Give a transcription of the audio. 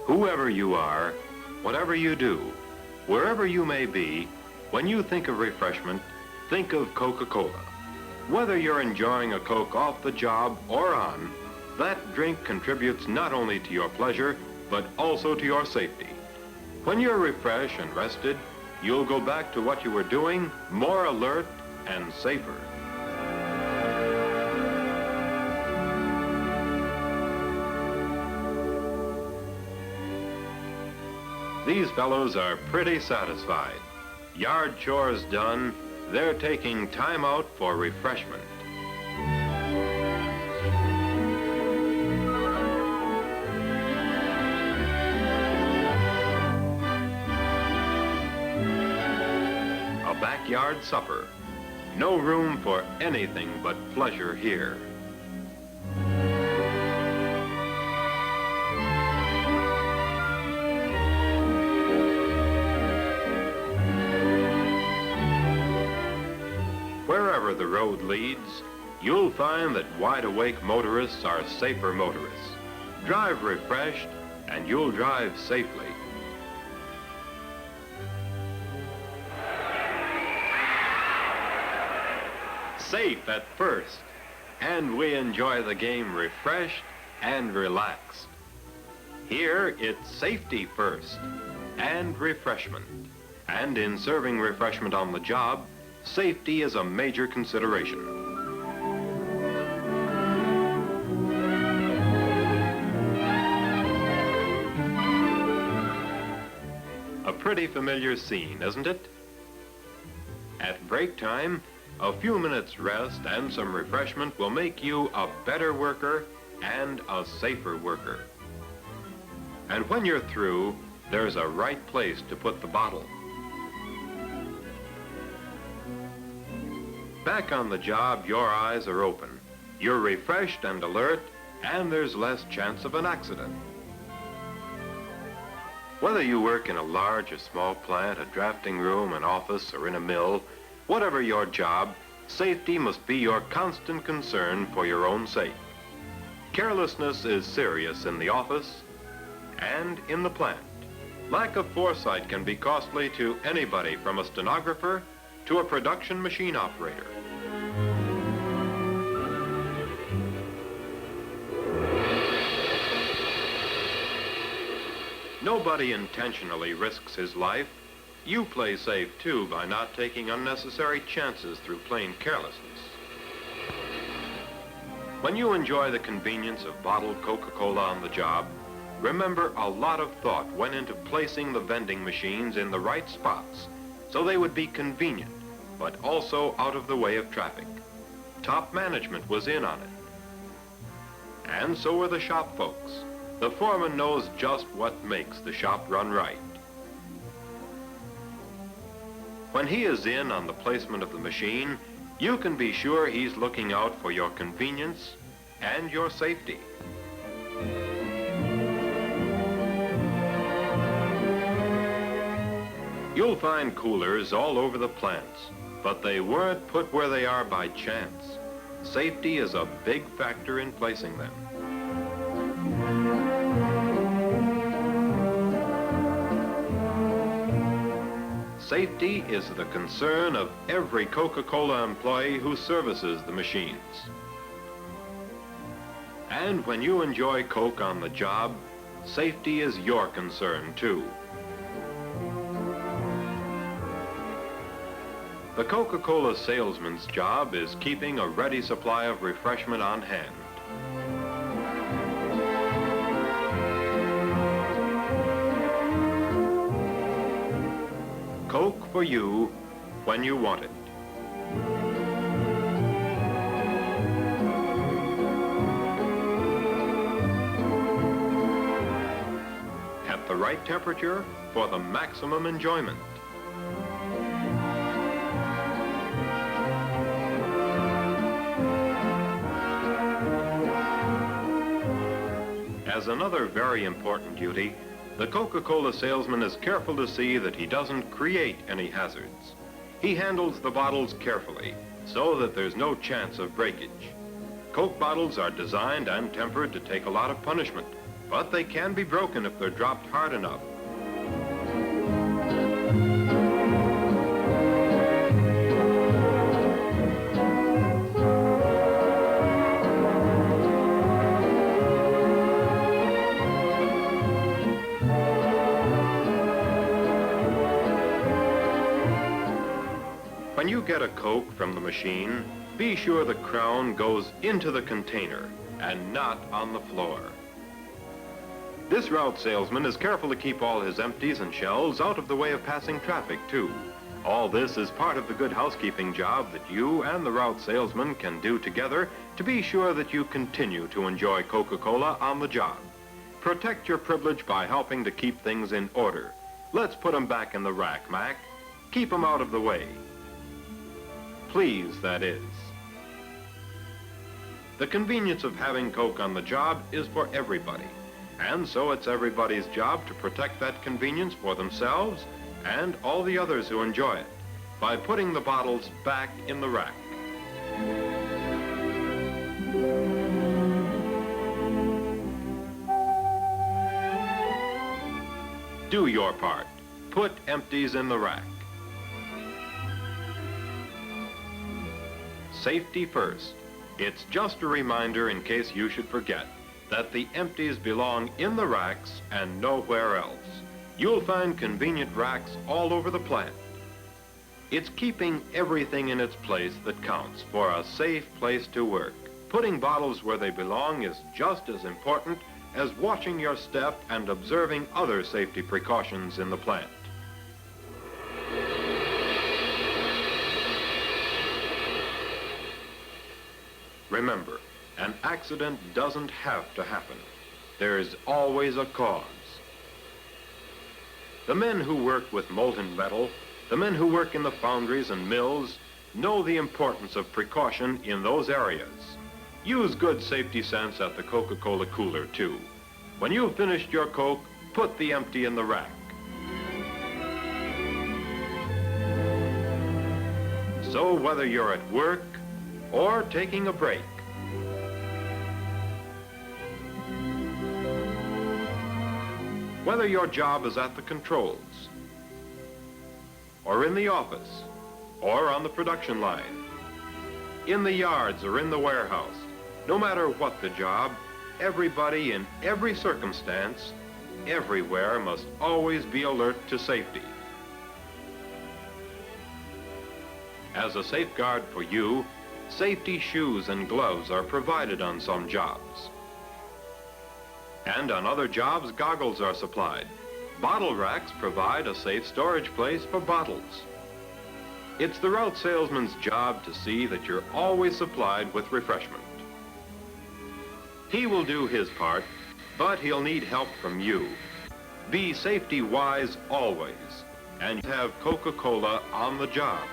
Whoever you are, whatever you do, wherever you may be, when you think of refreshment, think of Coca-Cola. Whether you're enjoying a Coke off the job or on, that drink contributes not only to your pleasure, but also to your safety. When you're refreshed and rested, you'll go back to what you were doing more alert and safer. These fellows are pretty satisfied. Yard chores done, they're taking time out for refreshment. A backyard supper. No room for anything but pleasure here. Wherever the road leads, you'll find that wide-awake motorists are safer motorists. Drive refreshed, and you'll drive safely. Safe at first, and we enjoy the game refreshed and relaxed. Here, it's safety first, and refreshment. And in serving refreshment on the job, safety is a major consideration. A pretty familiar scene, isn't it? At break time, a few minutes rest and some refreshment will make you a better worker and a safer worker. And when you're through, there's a right place to put the bottle. Back on the job, your eyes are open. You're refreshed and alert, and there's less chance of an accident. Whether you work in a large or small plant, a drafting room, an office, or in a mill, whatever your job, safety must be your constant concern for your own sake. Carelessness is serious in the office and in the plant. Lack of foresight can be costly to anybody from a stenographer to a production machine operator. Nobody intentionally risks his life. You play safe too by not taking unnecessary chances through plain carelessness. When you enjoy the convenience of bottled Coca-Cola on the job, remember a lot of thought went into placing the vending machines in the right spots so they would be convenient, but also out of the way of traffic. Top management was in on it. And so were the shop folks. The foreman knows just what makes the shop run right. When he is in on the placement of the machine, you can be sure he's looking out for your convenience and your safety. You'll find coolers all over the plants, but they weren't put where they are by chance. Safety is a big factor in placing them. Safety is the concern of every Coca-Cola employee who services the machines. And when you enjoy Coke on the job, safety is your concern too. The Coca-Cola salesman's job is keeping a ready supply of refreshment on hand. Coke for you when you want it. At the right temperature for the maximum enjoyment. As another very important duty, the Coca-Cola salesman is careful to see that he doesn't create any hazards. He handles the bottles carefully so that there's no chance of breakage. Coke bottles are designed and tempered to take a lot of punishment, but they can be broken if they're dropped hard enough. When you get a Coke from the machine, be sure the crown goes into the container and not on the floor. This route salesman is careful to keep all his empties and shelves out of the way of passing traffic, too. All this is part of the good housekeeping job that you and the route salesman can do together to be sure that you continue to enjoy Coca-Cola on the job. Protect your privilege by helping to keep things in order. Let's put them back in the rack, Mac. Keep them out of the way. Please, that is. The convenience of having Coke on the job is for everybody, and so it's everybody's job to protect that convenience for themselves and all the others who enjoy it by putting the bottles back in the rack. Do your part. Put empties in the rack. Safety first. It's just a reminder in case you should forget that the empties belong in the racks and nowhere else. You'll find convenient racks all over the plant. It's keeping everything in its place that counts for a safe place to work. Putting bottles where they belong is just as important as watching your step and observing other safety precautions in the plant. Remember, an accident doesn't have to happen. There's always a cause. The men who work with molten metal, the men who work in the foundries and mills, know the importance of precaution in those areas. Use good safety sense at the Coca-Cola cooler, too. When you've finished your Coke, put the empty in the rack. So whether you're at work or taking a break, whether your job is at the controls, or in the office, or on the production line, in the yards or in the warehouse, no matter what the job, everybody in every circumstance, everywhere must always be alert to safety. As a safeguard for you, safety shoes and gloves are provided on some jobs. And on other jobs, goggles are supplied. Bottle racks provide a safe storage place for bottles. It's the route salesman's job to see that you're always supplied with refreshment. He will do his part, but he'll need help from you. Be safety wise always, and have Coca-Cola on the job.